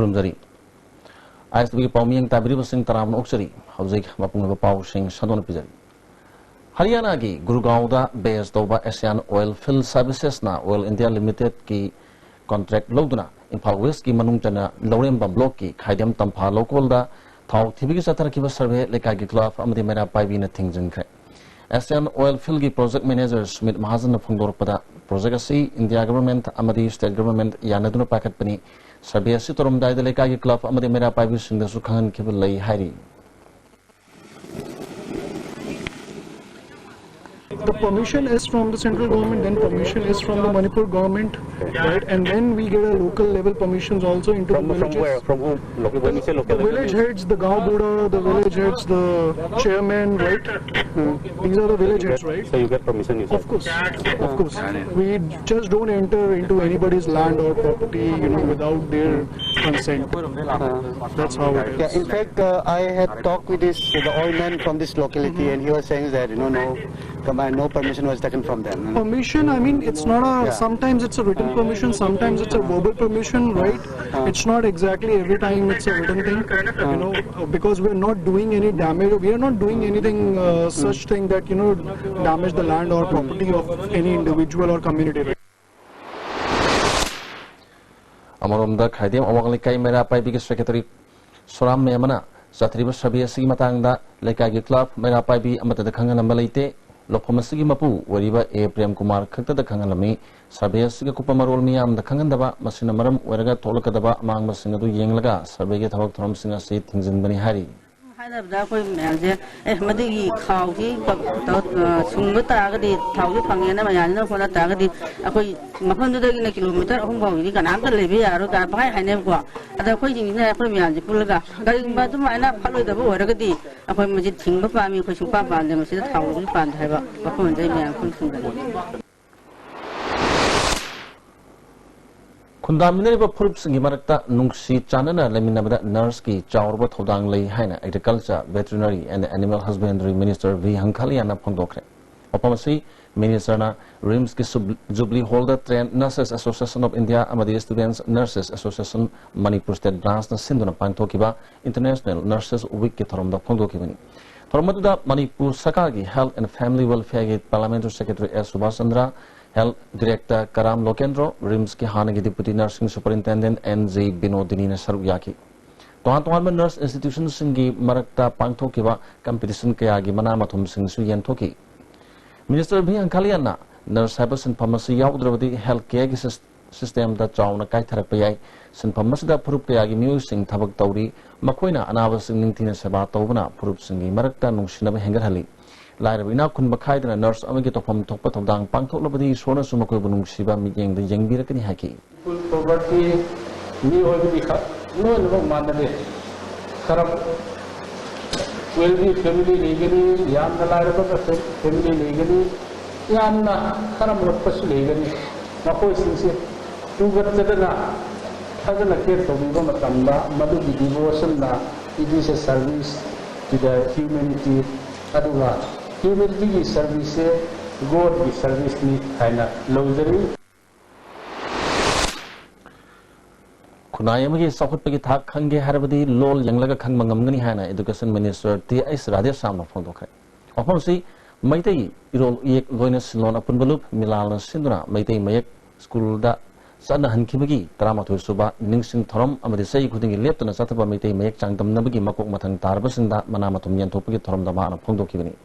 Kurumjari. ISB Paumiang Tabri Sing Taram Oxeri, Hauzik, Mapung Pau Sing Sadon Pizari. Haryana ki Gurgaon da based over Asian Oil Field Services na Oil India Limited ki contract loduna Imphal West ki manung chana Loremba block ki Khaidam Tampha local da thau thibi ki satar ki survey lekai ki club amadi mera paibi na thingjin kre Asian Oil Field ki project manager Smith Mahajan na phongdor pada project asi India government amadi state government yanaduna packet pani survey asi torom dai da lekai ki club amadi mera paibi singda su khangan ki lai hairi. The permission is from the central government, then permission is from the Manipur government, right? And then we get a local level permissions also into the villages. From where? From whom? When you say local the village heads, the Gaon Buddha, the village heads, the chairman, right? These are the village heads, right? So you get permission, you say? Of course. We just don't enter into anybody's land or property, without their consent. That's how it is. Yeah, in fact, I had talked with the oilman from this locality, and he was saying that no permission was taken from them. Permission, I mean, it's not a. Yeah. Sometimes it's a written permission, sometimes it's a verbal permission, right? It's not exactly every time it's a written thing, because we're not doing any damage. We are not doing anything such thing that damage the land or property of any individual or community. Right? Amarom Khaidam Awangli Mera Pai Secretary Soram Memana, Satriba Sabia Si Matanga, Lekagi Club, Mera Pai Amata the Kangan Malite, Lopomasigi Mapu, wherever A. Prem Kumar Kata the Kangalami, Sabia Siga Kupamarol Miam, the Kangandaba, Masinamaram, Weraga Tolakadaba, Mang Masingadu Yanglaga, Sabia Tawak Trom Singer say things in Benihari. Madigi Kauki, Sunga Tagadi, Tauki Pangana, Mayana for the Tagadi, Makonda in a kilometer, Humbo, can Uncle Livia, Roga, by Haneva, at the question in the Premier, the Pulaga, going back to my lap, follow the board, upon Majid Timber Pami, pushing Papa, and the Mrs. Howard Pantava, upon Jamie and Kundamine Purpsing Marakta Nungsi Chanana Leminabada Nurski Chaurba Todang Lay Haina Agriculture, Veterinary and Animal Husbandry Minister V. Hankaliana Pondokre. Opamasi, Minister Rimski Jubilee Holder Trained Nurses Association of India Amadi Students Nurses Association Manipur State Branch Sinduna Pantokiba International Nurses Week Torom the Pondokibani. Tormatuda Manipur Sakagi Health and Family Welfare Parliamentary Secretary S. Subhasandra Health Director Karam Lokendro, Rimski Hanagi Deputy Nursing Superintendent N.Z. Binodini Saruyaki. Tohan Nurse Institutions Singi Marakta Pangtokiba Competition Kayagi Manamatum Sing Suyan Toki. Minister B. Ankaliana, Nurse Habas and Pharmacy Yaudravadi Health Care System that Chauna Kaitharapayai, St. Pamasida Purup Kayagi Musing Tabak Tauri, Makoina, Anavas in Nintina Sabatovana, Purup Singi Marakta Nungshina Hengarhali. Lairina kun bakai dan nurse amagi topam topat todang pangtok labadi sona sumakoi bunung siba mijeng the young birakani haki. Poverty, ni oibi ka, no mandate. Karab will be family legally, yam the lairaba family legally, yam na karam rapas legally. Mako sinse, tu gatadana, hadana care to bigo matamba, madu devotion na, it is a service to the humanity. Aduga. Humanity service, God service ni kaina luxury. Kunayamagi Sakut Pagi Tak Kange Harabadi Lol Yanglaga Kang Mangamani Hana Education Minister T.S. Radhesam of Fondokai. Opposite Maitei Irol Yek Loinus Lon upon Balup, Milan Sinduna, Maitei Mayek School da Sana Hankimagi, Tramatu Suba, Ningsing Torom, Amadisei Kuding left on a Sataba Maitei Mayek Changdam Nabagi Makok Matan Tarbas and that Manamatum Yantopagi Torom the Man of Pondokivani.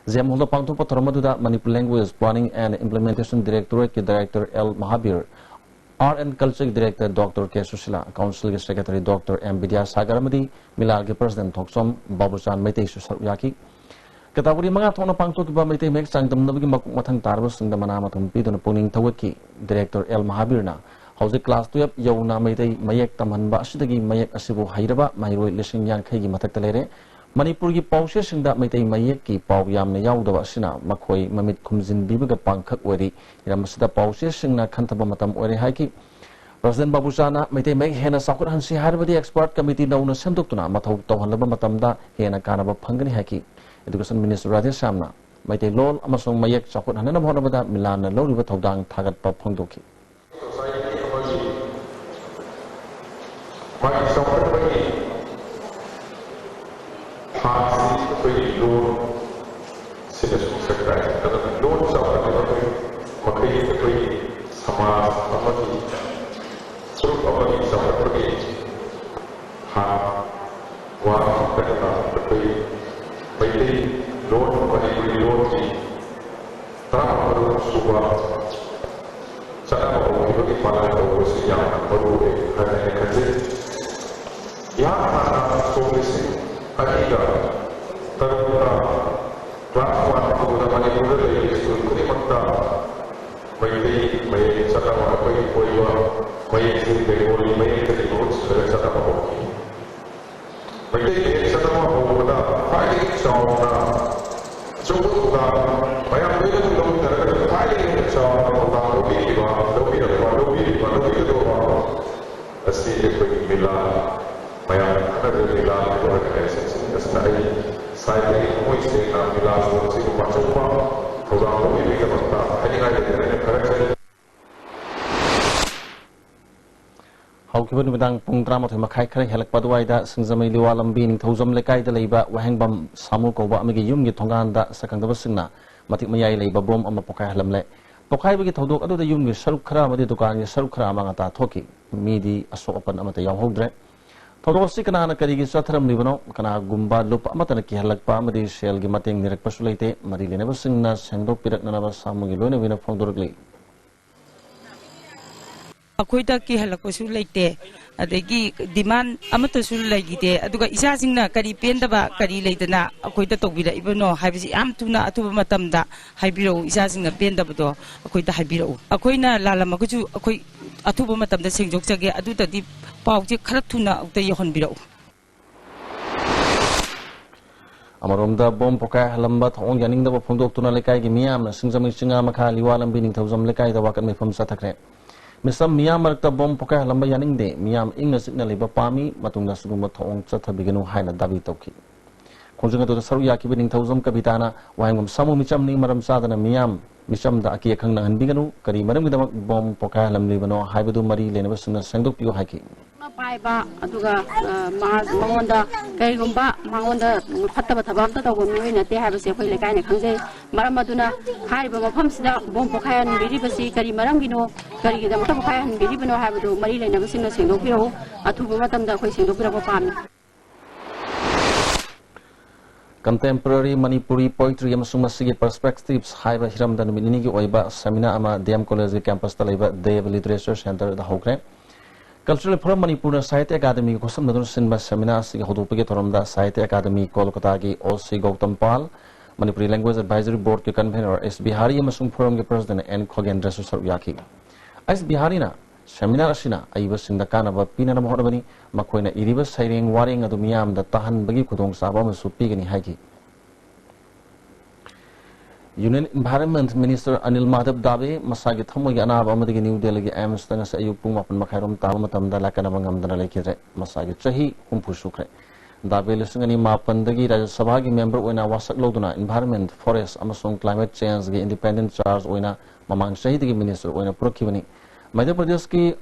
Zemulda Pangtopa Tormaduda Manipur Language Planning and Implementation Directorate Director L. Mahabir, Art and Culture Director Dr. K. Susila, Council Secretary Dr. M. Vidya Sagaramadi, Milargi President Toksom, Babusan Mete Susayaki, Katawuri Mangatona Pangtokiba Mete makes Sanctum Nabigi Matang Tarbus in the Manamatum Pidon Puning Tawaki, Director L. Mahabirna, House Class 12, Yona Mete Mayek Taman Bashidagi Mayek Asibu Hairaba, Mayro Lishing Yankagi Matakalere. Manipur ki Paushe Singda Maitei Mayek ki Pau Yamna Yauda Sina, Makoi, Mamit Kumzin Bibiga Pankak Weri, Yamasida Paushe Singna Kantaba Matam Weri Haki. President Babusana, Maitei Mek Hena Sakur Hansi Harvadi Expert Committee known as Sendukuna, Matau Tohanaba Matamda, Hena Kanaba Pangani Haki. Education Minister Radheshamna, Maitei Lol, Amasong Mayek Sakur Hanana Honabada, Milan, Loriva Todang, Tagat Papondoki. Mari sampai bagi hasil bagi loan sudah selesai. Dalam loan sampai bagi makai bagi sama bagi suruh bagi sampai bagi wah kerana bagi loan bagi loan ni tak perlu subah. Saya mahu bagi pada dosis yang perlu kerana kerja. Yang mana solusi ada terbuka pelakuan pengguna Manipur dari seluruh mata baik cara apa yang boleh baik dari baik dari seluruh cara apa baik cara apa pada fighting cara cuba banyak benda yang terkait fighting cara apa lebih itu asli bila Maya ada bila organisasi asnai saya ini mesti bila mesti macam program ini kita ini ada kerja Haukiban bidang pungtra mathai makai khare helak padwai da singzamai liwa lambi ning thauzam lekai da leiba wahengbam samu ko ba amigi yum gi thongan da sakang da singna matik mayai leiba bom ama pokai halamle pokai bagi thodok adu da yum gi saruk khara amadi dukan gi saruk khara amanga ta thoki midi asok apan amata yaw hodre thodok si kana na kari gi satharam libano kana gumba lup amata na ki halak pa amadi sel gi mating nirak pasuleite mari lene ba singna sengdok pirak na ba samu gi loine wina phongdorkli अखोइदा की हलकोसु लेते अदगी demand अमतसु लेगिते अदुगा इसासिंगना करी पेंदबा करी लेदना अखोइदा तोबिरा इबनो हाइबिसि याम तुना अथुबा मतमदा हाइबिरो इसासिंगना पेंदबदो अखोइदा हाइबिरो अखोइना लालमगुजु अखोइ अथुबा मतमदा सेंजोकजगे अदुतदि पाउजे खरा तुना उते यहनबिरो Amaromda bom pokai halamba thong yaning da phongdok tuna lekai gi miam na singzami singa makha liwalam bining thauzam lekai da wakat me pham sathakre Misam miam marakta bom pokai halamba yaning de miam ingna sikna leba pami matungna suguma thong chathabiganu haina dabi tawki khonjunga to saru yaki bining thauzam kabitana wahangum samu micham ni maram sadana miam micham da aki khang na hanbiganu kari maram gidam bom pokai halam lebano haibadu mari lenaba sungna sengdok piyo haiki पाइबा अदुगा मंगोंदा कईगुंबा मंगोंदा फत्तबा थबाम ता तगो मिवे नते हाबसे खoi लेकाय ने खंगजे मरम अदुना हारिबा मफमसिदा बोम पोखायन बिरिबसी करी मरम गिनो करी गिदा मत पोखायन बिरिबनो हाबदु मरी लेनबा सिंना सेंदोपिरो अथुबा मतमदा खoi सेंदोपिरो पामी Contemporary Manipuri poetry amasung masigi perspectives haiba hiramda numinini gi oiba seminar ama DM College campus ta leiba Dev Literature Center da hokre Cultural Forum Manipur Sahitya Academy ko samnadun sinba seminar sig hodupage thoramda Sahitya Academy Kolkata gi O.C. Gautam Pal Manipuri Language Advisory Board ke convener S. Bihari amasung forum ge president N. Khogen Dresu Saryaki S. Bihari na seminar asina aiba singda kanaba pina na mohodabani makoina iriba saireng waring adu miyam da tahan bagi khudong saba masu pigani haiki Union Environment Minister Anil Madhav Dabe masagi thamogi anaba amadigi New Delhi gi AIMS tanga sa ayuk pung mapan makhairom tama matamda lakana mangamdana lekidre masagi chahi humpu sukre Dabe lisingani mapandagi Rajya Sabha gi member oina wasak loduna Environment Forest amasung Climate Change gi Independent Charge oina mamang shahidigi minister oina purakibani Madhya Pradesh ki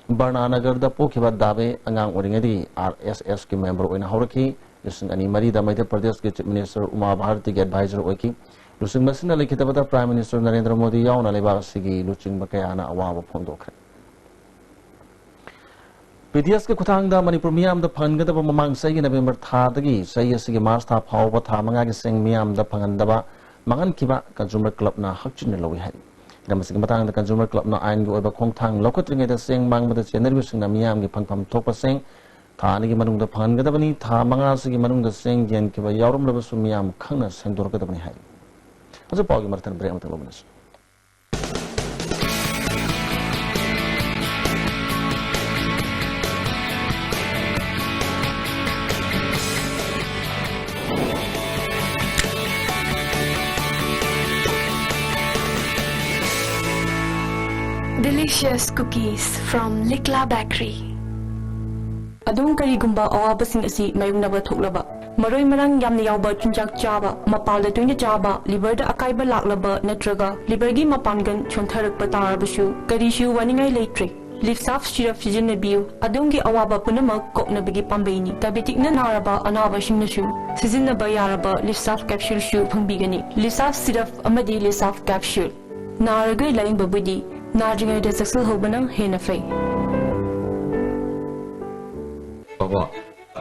Barnanagar da pokhiba Dabe angang oringadi RSS ki member oina horaki lisingani mari da Madhya Pradesh ki Chief Minister Uma Bharti ki advisor oiki Lusing masina likitabada Prime Minister Narendra Modi yauna lebak sigi luching bakayana awaba phondokre PDS ke khutang da Manipur miyam da phangada ba mamang sai November tha dagi sai asigi March tha phawba tha manga gi seng miyam da phangan da ba mangan kiba consumer club na hakchin lowi hai damasigi matang da consumer club na ain gi oba khongthang lokotringe da seng mang ba da chener bi sing na miyam gi phangpham thokpa seng tha ni gi manung da phangga da bani tha manga sigi manung da seng gen kiba yaurum laba su miyam khangna seng dor ka da bani hai Aja pagi martan beri amat lomenas. Delicious cookies from Likla Bakery. Adung karigumba awabasing asi mayungnaba thoklaba Maroi marang yamna yawba chunjak chaba mapalda tuina chaba liver da akaiba laklaba natraga liver gi mapangan chontharakpa tarabasu karishu waningai leitre ꯂꯤꯞꯁꯥꯐ syrup ꯁꯤꯖꯤꯟꯅꯕꯤꯌꯨ ꯑꯗꯣꯝꯒꯤ ꯑꯋꯥꯕ ꯄꯨꯝꯅꯃꯛ ꯀꯣꯛꯅꯕꯒꯤ ꯄꯥꯝꯕꯩꯅꯤ ꯗꯥꯏꯕꯦꯇꯤꯛꯅ ꯅꯥꯔꯕ ꯑꯅꯥꯕꯁꯤꯡꯅꯁꯨ ꯁꯤꯖꯤꯟꯅꯕ ꯌꯥꯔꯕ ꯂꯤꯞꯁꯥꯐ ꯀꯦꯞꯁꯨꯜꯁꯨ ꯐꯪꯕꯤꯒꯅꯤ ꯂꯤꯞꯁꯥꯐ syrup ꯑꯃꯗꯤ ꯂꯤꯞꯁꯥꯐ ꯀꯦꯞꯁꯨꯜ ꯅꯥꯔꯒ ꯂꯥꯌꯦꯡꯕꯕꯨꯗꯤ ꯅꯥꯗ꯭ꯔꯤꯉꯩꯗ ꯆꯦꯛꯁꯤꯜꯍꯧꯕꯅ ꯍꯦꯟꯅ ꯐꯩ Baba,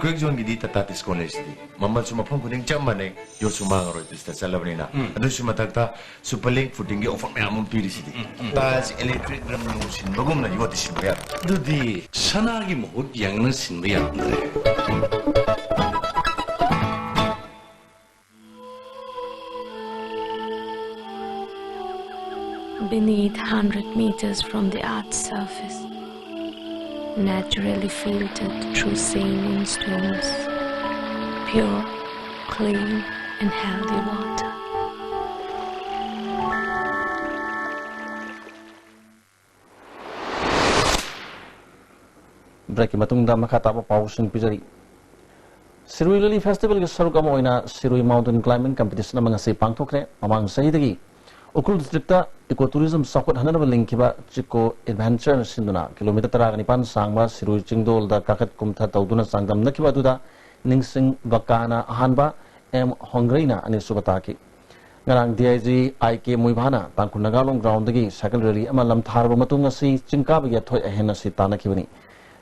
quick zone gidi tata discount is di. Mama cuma phone kuning jam mana, yo cuma ngaroi bisnis celebrate na. Anu cuma takta super link footing ge offer me amun piri sidi. Tas electric drum nusin bagum na yo disin bayar. Dudi sanagi mohut yang nusin bayar. Beneath 100 meters from the Earth's surface, naturally filtered through saline stones, pure, clean, and healthy water. Break matungda makata pa pausin pijari. Sirui Lily Festival ke saruk amo ina Sirui Mountain Climbing Competition na mga si pangthokre amang sahidagi. Ukul distrikta ecotourism sakot hanana lingkiba chiko adventure sinduna kilometer taraganipan sangba Sirui Chingdol da kakat kumtha tawduna sangdam nakiba duda ningsing bakana ahanba M Hongreina ani subataki. Ngarang DIG IK Muibhana Pangkunagalong ground dagi secondary ama lamtharba matung asi chingkaba ya thoi ahena si tanakibani.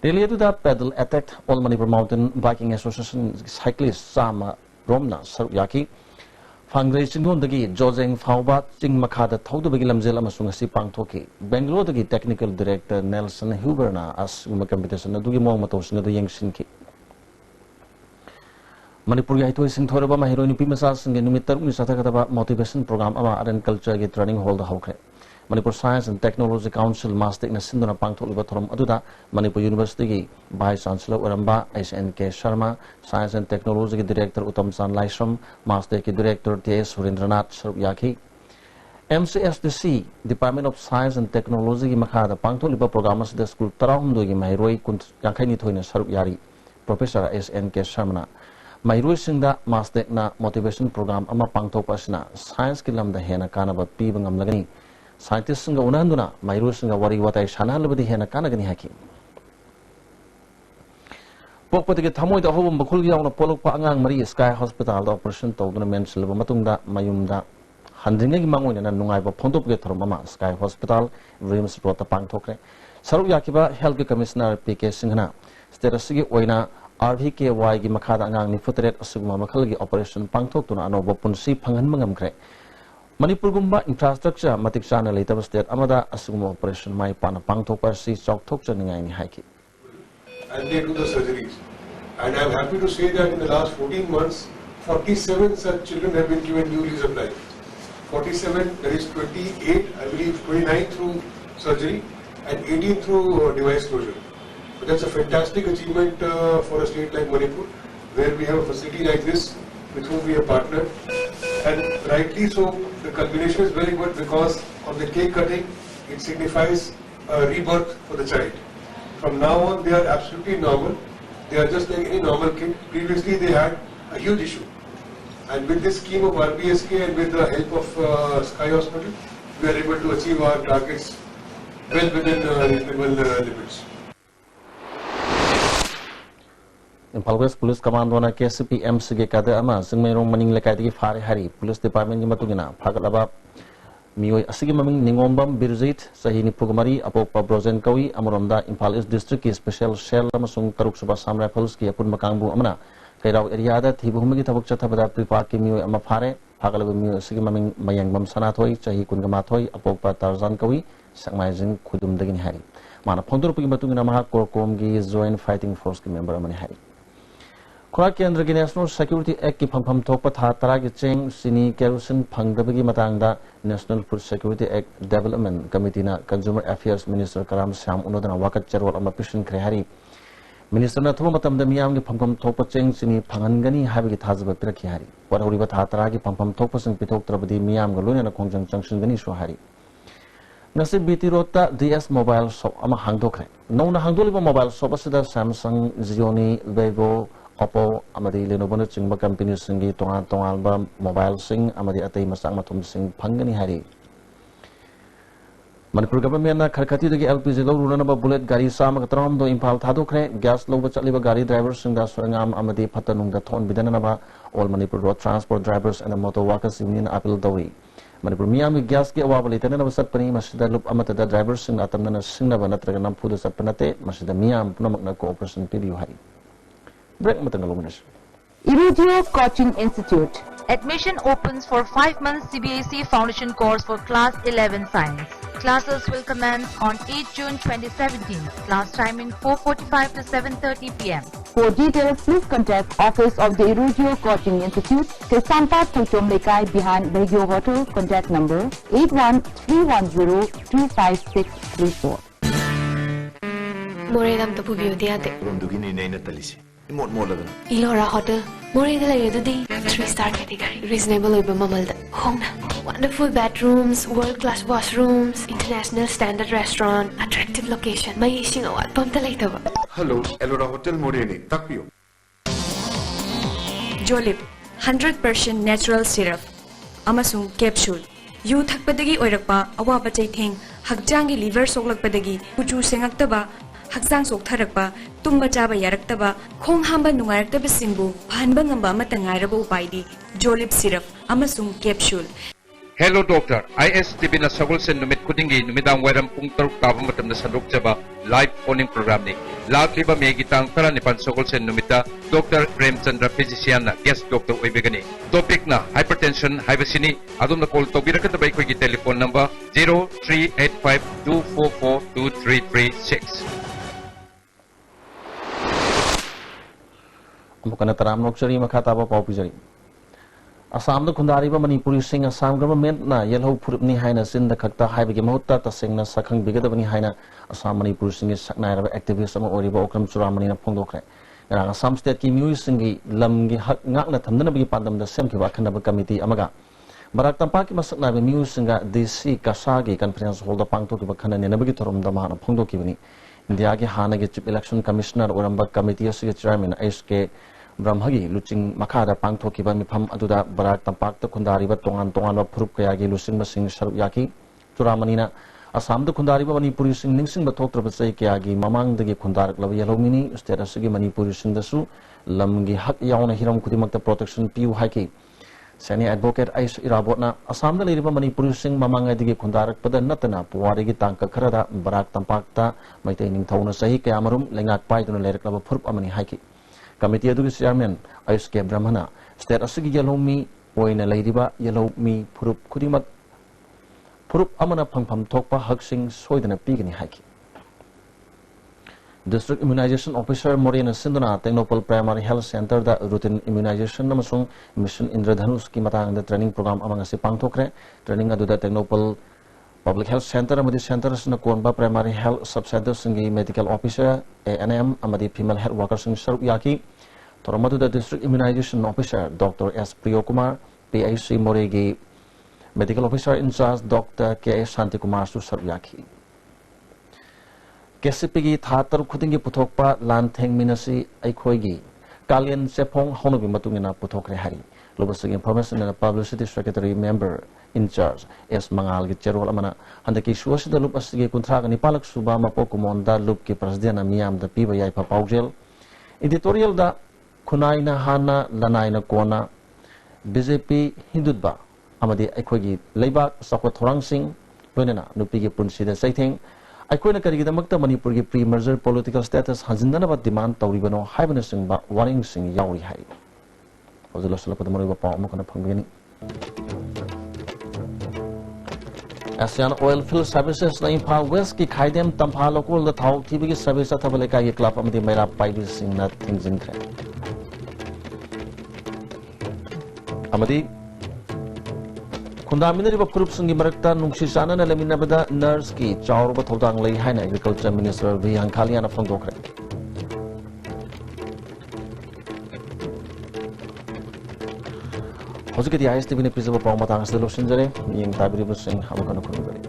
Related to that pedal attacked All Manipur Mountain Biking Association cyclists Sama Romna Saryaki Fangre Chingon dagi Joseng Fauba Ching Makada Thodu Bagi Lamzel amasung asi pangthoki Bangalore dagi Technical Director Nelson Huberna as competition dugi mong matosing adu yengsinki Manipur gi haitoi sing thoraba mahiro ni pimasa sing numit taruk ni satha kataba motivation program ama art and culture gi training hall da hokre Manipur Science and Technology Council Mastic na sinduna pangtholiba thorom aduda Manipur University gi Vice Chancellor Uramba SNK Sharma Science and Technology gi Director Uttam Chan Laisram Mastic gi Director TS Surendranath Sarubyaki MCSDC Department of Science and Technology gi makhada pangtholiba program as the school tarahum gi mahiroi yankhaini thoina Sarubyari Professor SNK Sharma Mahiroi singda Mastic na motivation program ama pangthokpa asina science ki lamda hena kanaba piba ngamlagani Scientists nga unanduna Mahiroi singa wari watai shanalabadi hena kanagani haki Pokpatigi thamoi da hobum bakhul yauna polokpa angang mari Sky Hospital da operation tawduna mensilaba matungda mayumda handringagi mangoina na nungaiba phondopge thormama Sky Hospital Rims Rota pangthokre Saruk yakiba Health Commissioner PK Singhana statusigi oina RVKY gi makhada angang ni futret asugma makhalgi operation pangthoktuna anoba punsi phangan mangamkre Manipur gumba infrastructure matik chana leitaba state amada asugma operation mai pana pangthokpa si chokthok chaningai ni haiki and they do the surgeries and I am happy to say that in the last 14 months 47 such children have been given new lease of life 47 there is 28 I believe 29 through surgery and 18 through device closure but that's a fantastic achievement for a state like Manipur where we have a facility like this with whom we are partnered and rightly so the culmination is very good because on the cake cutting it signifies a rebirth for the child. From now on they are absolutely normal. They are just like any normal kid. Previously they had a huge issue and with this scheme of RBSK and with the help of Sky Hospital we are able to achieve our targets well within reasonable limits. Impal West Police Commando na KCP MCG kada ama singmayrong maning lekay digi fare hari Police Department gi matugina phagalaba mioi asigi maming ningombam Birjit sahini pugmari apokpa Brozen Kawi amoromda Impal East District ki special cell amasung taruk suba Sam Rifles ki apun makangbu amana kairau area da thibumgi thabuk chathabada pripa ki mioi ama fare phagalaba mioi asigi maming mayangbam sanathoi chahi kungamathoi apokpa Tarzan Kawi sakmaijing khudum dagini hari mana phondur pugi matugina maha korkom gi Joint Fighting Force ki member amani hari Kurak Kendra ki National Security Act ki phampham thokpa tha tara ki cheng sini kerosene phangdabagi matangda National Food Security Act Development Committee na Consumer Affairs Minister Karam Syam unodana wakat charwal ama pishin khre hari Minister na thuba matamda miyam ki phampham thokpa cheng sini phangangani habagi thajaba pirakhi hari warhoriba tha tara ki phampham thokpa sing pithok trabadi miyam ga loina na khongjang changsingani so hari Nasi BT Rota DS Mobile Shop ama hangdokre nona hangdoliba mobile shop asida Samsung Xiaomi Vivo Oppo amadi Lenovo na chingba company singi tongal ba mobile sing amadi atay masang matum sing phangani hari Manipur government na kharkhati dagi LPG lo runaba bullet gari sama katram do impal thadokre gas lo chaliba gari drivers singda surangam amadi phatanung da thon bidanaba all Manipur road transport drivers and motor workers union appeal dawi Manipur miyam gas ki awabali tanana basat pani masida loop amata da drivers sing atamna singnaba natraga nampuda satpanate masida miyam punamakna cooperation pidiu hai break matanga lomunas Irudio Coaching Institute. Admission opens for 5 months CBSE Foundation course for Class 11 Science. Classes will commence on 8 June 2017. Class timing 4:45 to 7:30 p.m. For details, please contact Office of the Irudio Coaching Institute, Kesampa Tutom Lekai behind Radio Hotel. Contact number 8131025634. Moredam tapu biodiate. Rumdugini nena talisi. Imot mola Ilora Hotel. Moreda Layududi, 3-star category, reasonable Mamalda. Home. Wonderful bedrooms, world-class washrooms, international standard restaurant, attractive location. May ising awat pam later. Hello, Elora Hotel Moreni, Takpio. Jolip, 100% natural syrup. Amasung capsule. You thakpadagi oirakpa, awaba chaiting, hakjangi liver soglakpadagi, kuchu sengaktaba, Haksang sok tharakpa, tumba chaba yaraktaba, khong hamba nungairaktaba singbu, phanba ngamba amata ngairaba upaidi, Jolip syrup, amasung capsule. Hello doctor, IS Tibina Sagulsen numit kudingi numidang wairam pung taruk taba matam na sandok chaba live phoning program ni. Lakliba may gitang tara nipan Sagulsen numita Dr. Premchandra physician na guest doctor oibigani. Topic na hypertension, hypocini, adum na call to birakata bay ko gi telephone number 038524423336. Mukana taram nokchari makhataba paupijari Assam da khundariba Manipuri sing Assam government na yellow purupni haina sinda khakta haibagi mahutta tasengna sakhang bigadabani haina Assam Manipur sing saknairaba activist ama oriba okram churamani na phongdokre ngarang Assam state ki miui singi lamgi hak ngakna thamdana bagi pandam da semkiba khanaba committee amaga barak tampa ki masakna be miui singa DC kasagi conference hall da pangtoki ba khana ne bagi thorom da mahana phongdoki bani India ki hana ge chief election commissioner oramba committee asige chairman SK Brahmagi Luching Makada Pangtoki Mipam Aduda Barak Tampak the Kundariba Tongan Tongan Purukayagi Lucing Basing Saruyaki Turamanina Assam the Kundariba Manipuri sing Ningsing the Tok Kayagi Mamang the Kundarak Laviyalomini Sterasigi Manipuri sing the Su Lamgi Hak Yauna Hiram Kudimak the protection Piu Haki Seni advocate Ais Irabotna Assam the Liriba Manipuri sing Mamanga the Kundarak Pada Natana Puarigi Tanka Karada Barak Tampakta maintaining Tona Sahi Kamarum Lengak Python Lerik Lava Purp Amani Haki Committee of the Chairman, ISK Brahmana, State Asigi Yellow Me, Oina Ladyba, Yellow Me, Purup Kudimat, Purup Amana Pampam Tokpa, Huxing, Soydana Pigani Haki. District Immunization Officer Morena Sindana, Technopol Primary Health Center, the routine immunization Namasung, Mission Indradhanus Kimatang, the training program among Sipang Tokre, training at the Technopol Public Health Center, Amadi Centers, Nakonba Primary Health Subcenter, Singi Medical Officer, ANM, Amadi Female Health Workers in Saruyaki, Toramadu the District Immunization Officer, Dr. S. Priyokumar, PIC Moregi, Medical Officer in charge, Dr. K. Santikumar Saruyaki. Kesipigi Tatar Kutingi Putokpa, Lanteng Minasi, Aikoigi, Kalian Sepong, Honobi Matungina Putokre Hari, Lobosing Information and a Publicity Secretary Member in charge, S. Mangal Gicherol Amana, and the Kishuas the Lup Asigi Kuntraga Nipalak Subama Pokumon, da Lup Ki President Miam, the Piba Yaipa Paugel, editorial da Kunaina Hana, Lanaina Kona, BJP Hindudba, Amadi Aikogi, Labak, Sakwat Horangsing, Lunena, Nupigi Punsi the Saiting, Aikoina Karigi the Makta Manipuri pre-merger political status has none demand Tauribano, Hibernising, but warning sing Yauri Hai. Was the loss of the Moriba Palmokana Pangini. ASEAN Oilfield Services na Impal West ki Khaidem Tampa local the Thau TV service at Tabaleka ye club amadi Mera Paidu Sing na things in Kre. Amadi Kundaminari Bakurup Sungi Marakta Nungshisana na Lamina Bada Nurse ki Chauruba Todang Lay Haina Agriculture Minister V. Hankaliana from Dokre. Hozike di ISTV ni Pizza Pong Matang Selo Sinjare, Ying Tabiri Busing, Hamakana Kunubari.